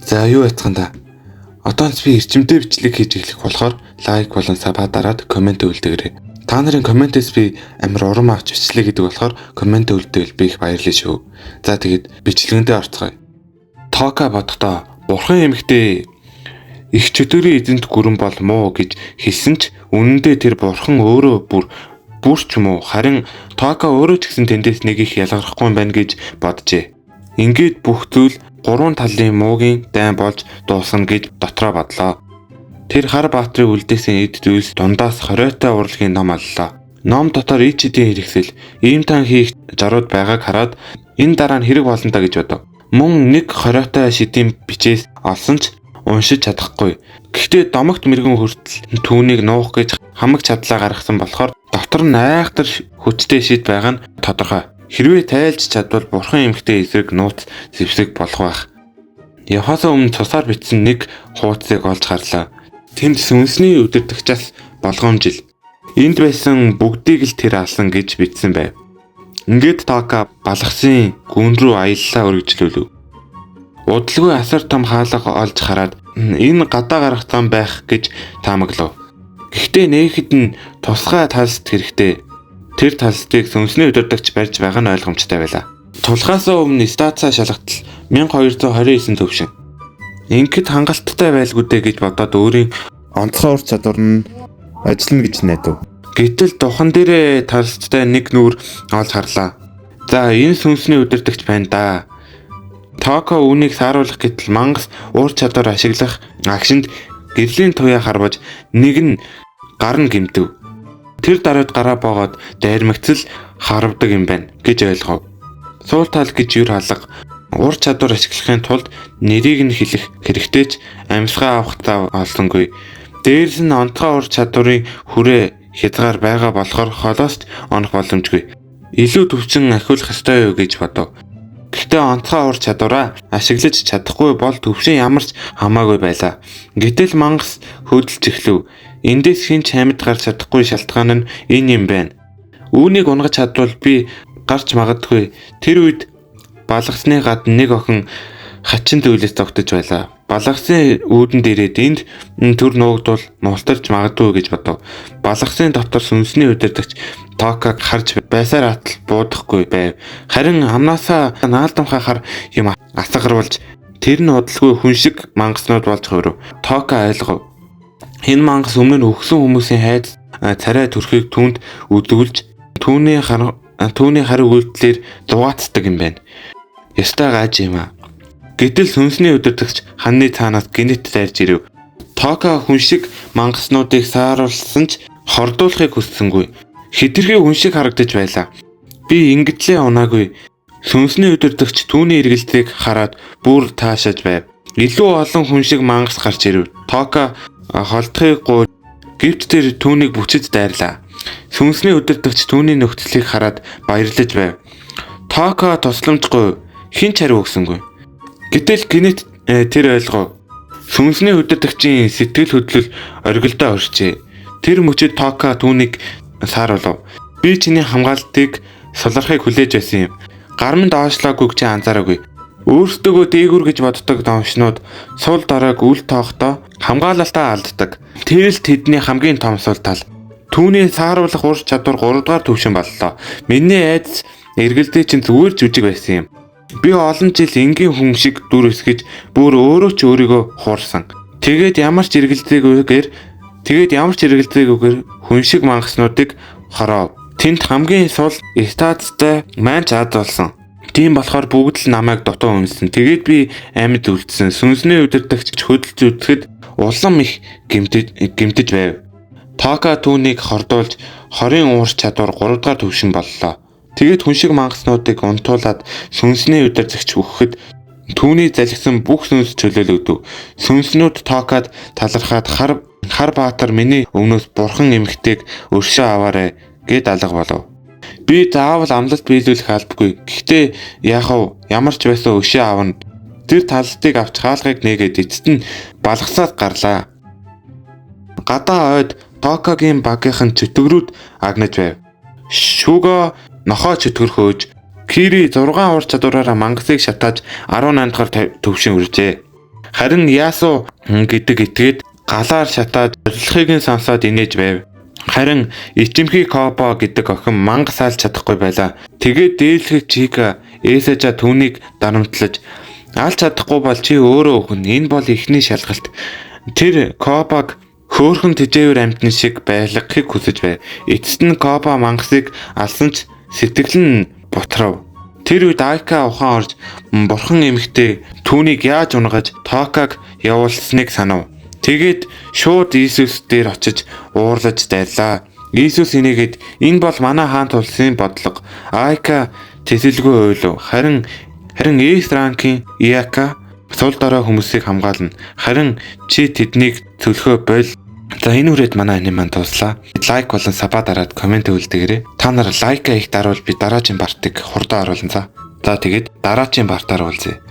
За юу яцханда. Одоос би эрчимтэй бичлэг хийж эхлэх болохоор лайк болон сабаа дараад комент үлдээгээрэй. Та нарын комментээс би амар урам авч бичлээ гэдэг болохоор комент үлдээвэл би их баярлалаа шүү. За тэгэд бичлэгэндээ орцгоё. Тока бодохдоо бурхан эмэгтэй их чөтгөрийн эзэнт гүрэн бол муу гэж хэлсэн ч үнэндээ тэр бурхан өөрөө бүр ч муу, харин Тока өөрөө ч гэсэн тэндээс нэг их ялгархгүй байна гэж боджээ. Ингээд бүх зүйл гурван талын муугийн дайн болж дуусна гэж дотроо бодлоо. Тэр хар баатрын үлдээсэн эд зүйлс дундаас хориотой урлагийн ном аллаа. Ном дотор ичидийн хэрэгсэл, ийм тан хийх жарууд байгааг хараад энэ дараа нь хэрэг болно та гэж бодов. Мөн нэг хориотой шидийн бичээс олсон ч уншиж чадахгүй. Гэхдээ домогт мэрэгэн хүртэл түүнийг нуух гэж хамаг чадлаа гаргасан болохоор дотор нь айхтар хүчтэй шид байгаа нь тодорхой. Хэрвээ тайлж чадвал бурхан эмэгтэй эсрэг нууц зэвсэг болох байх. Яхаас өмнө цусаар бичсэн нэг хуудсыг олж харлаа. Тэнд сүнсний удирдагчаас болгоомжил. Энд байсан бүгдийг л тэр алсан гэж бичсэн байв. Ингээд Тока балгасын гүн рүү аяллаа өргөжлүүлв. Удалгүй асар том хаалга олж хараад энэ гадаа гаргацсан байх гэж таамаглав. Гэхдээ нээхэд нь тусгай талст хэрэгтэй. Тэр талстыг сүнсний удирдагч барьж байгаа нь ойлгомжтой байлаа. Тулхаасаа өмнө стацаа шалгалтал 1229 төвшин. Ингээд хангалттай байлгүй дээ гэж бодоод өөрийн онцгой ур чадвар нь ажиллана гэж найдав. Гэтэл духан дээрээ талцтай нэг нүур олж харлаа. За энэ сүнсний удирдагч байна да. Тока үүнийг сааруулах гэтэл мангас ур чадвар ашиглах агшинд гэрлийн туяа харваж нэг нь гар нь гэмтэв. Тэр дараад гараа боогоод дайрмагцал харавдаг юм байна гэж ойлгов. Суул тал гэж юр халга ур чадвар ашиглахын тулд нэрийг нь хэлэх хэрэгтэй ч амьсгаа авахтаа олсонгүй. Дээрс нь онцгой ур чадварын хүрээ хязгаар байгаа болохоор холоос онох боломжгүй. Илүү төвчин ахиулах ёстой юу гэж бодов. Гэхдээ онцгой ур чадвараа ашиглаж чадахгүй бол төвшин ямар ч хамаагүй байлаа. Гэтэл мангас хөдөлж эхлэв. Эндээс хин ч амьд гарч чадахгүй шалтгаан нь энэ юм байна. Үүнийг унгаж чадвал би гарч магадгүй. Тэр үед балгасны гадна нэг охин хачин зүйлээс тогтож байлаа. Балгасын үүдэн дээрээ энд төр нуугдвал мултарч магадгүй гэж бодов. Балгасын дотор сүнсний удирдагч Токаг харж байсаар атал буудахгүй байв. Харин амнаасаа наалдамхахаар юм асгарвалж тэр нь удалгүй хүн шиг мангаснууд болж хувирв. Тока ойлгов. Энэ мангас өмнө нь өгсөн хүмүүсийн хайд царай төрхийг түүнд үдгүүлж түүний хариг үйлдэлээр зугаацдаг юм байна. Ястай гаж юм аа. Гэтэл сүнсний удирдагч ханны цаанаас гинэт дайрж ирэв. Тока хүн шиг мангаснуудыг сааруулсан ч хордуулахыг хүссэнгүй. Хитрхи хүн шиг харагдаж байлаа. Би ингэтлээ унаагүй. Сүнсний удирдагч түүний эргэлтийг хараад бүр таашааж байв. Илүү олон хүн шиг мангас гарч ирэв. Тока холдохыг гуйж гэвч тэр түүнийг бүчиж дайрлаа. Сүнсний удирдагч түүний нөхцөлийг хараад баярлаж байв. Тока тусламжгүй хэн ч хариу өгсөнгүй. Гэтэл гинэт тэр ойлгов. Сүнсний удирдагчийн сэтгэл хөдлөл оргилдоо орчээ. Тэр мөчөд Тока түүнийг сааруулв. Би чиний хамгаалтыг сулрахыг хүлээж байсан юм. Гар минь доошлоогүй чи анзаараагүй. Өөрсдөө дээгүр гэж боддог домшнууд сул дарааг үл тоохдоо хамгаалалтаа алддаг. Тэр л тэдний хамгийн том сул тал. Түүний сааруулах ур чадвар 3 дугаар төвшин боллоо. Миний айдас эргэлдээ чинь зүгээр жүжиг байсан юм. Би олон жил энгийн хүн шиг дүр өсгөж бүр өөрөө ч өөрийгөө хуурсан. Тэгээд ямар ч эргэлдээгүйгээр хүн шиг мангаснуудыг хороо. Тэнд хамгийн сул статустай маань чад болсон. Тийм болохоор бүгд л намайг дутуу өмсөн. Тэгээд би амьд үлдсэн. Сүнсний удирдагч хөдөлж үзэхэд улам их гэмтэж байв. Тока түүнийг хордуулж хорийн ур чадвар 3 дугаар төвшин боллоо. Тэгээд хүн шиг мангаснуудыг унтуулад сүнсний удирдагч өгөхөд түүний залгисан бүх сүнс чөлөөлөгдөв. Сүнснүүд Токад талархаад хар баатар миний өмнөөс бурхан эмэгтэйг өршөө аваарэ гэд алга болов. Би заавал амлалт биелүүлэх албагүй. Гэхдээ яахав ямар ч байсан өшөө авна. Тэр талстыг авч хаалгыг нээгээд эцэст нь балгасаад гарлаа. Гадаа ойд Токагийн багийнхан чөтгөрүүд агнаж байв. Шүгөө нохоо чөтгөрхөөж Кири 6 ур чадвараараа мангасыг шатааж 18 дахь төвшин үржээ. Харин Ясу гэдэг этгээд галаар шатаад зорилгыг нь сонсоод инээж байв. Харин ичимхий Кобо гэдэг охин манга саалж чадахгүй байлаа. Тэгээд дээлхэг Чика Эсэжа түүнийг дарамтлаж алж чадахгүй бол чи өөрөө өгнө. Энэ бол ихний шалгалт. Тэр Кобог хөөхөн тэжээвэр амтны шиг байлгахыг хүсэж байв. Эцэст нь Кобо мангасыг алсан ч сэтгэл нь бутрав. Тэр үед Айка ухаан орж бурхан эмэгтэй түүнийг яаж унгаж Токаг явуулсныг санав. Тэгээд шууд Иесус дээр очиж уурлаж дайрлаа. Иесус инээгээд энэ бол манай хаан тулсын бодлого. Айка тэсэлгүй ойлов. Харин Эс ранкийн Иака сул дорой хүмүүсийг хамгаална. Харин чи тэднийг цөлхөө боль. За энэ үрээд манай аниме маань дуслаа. Лайк болон саба дараад комент өгүүлдэгээрэй. Та нар лайка их дарвал би дараагийн партыг хурдан оруулна. За тэгээд дараагийн партаар уулзъя.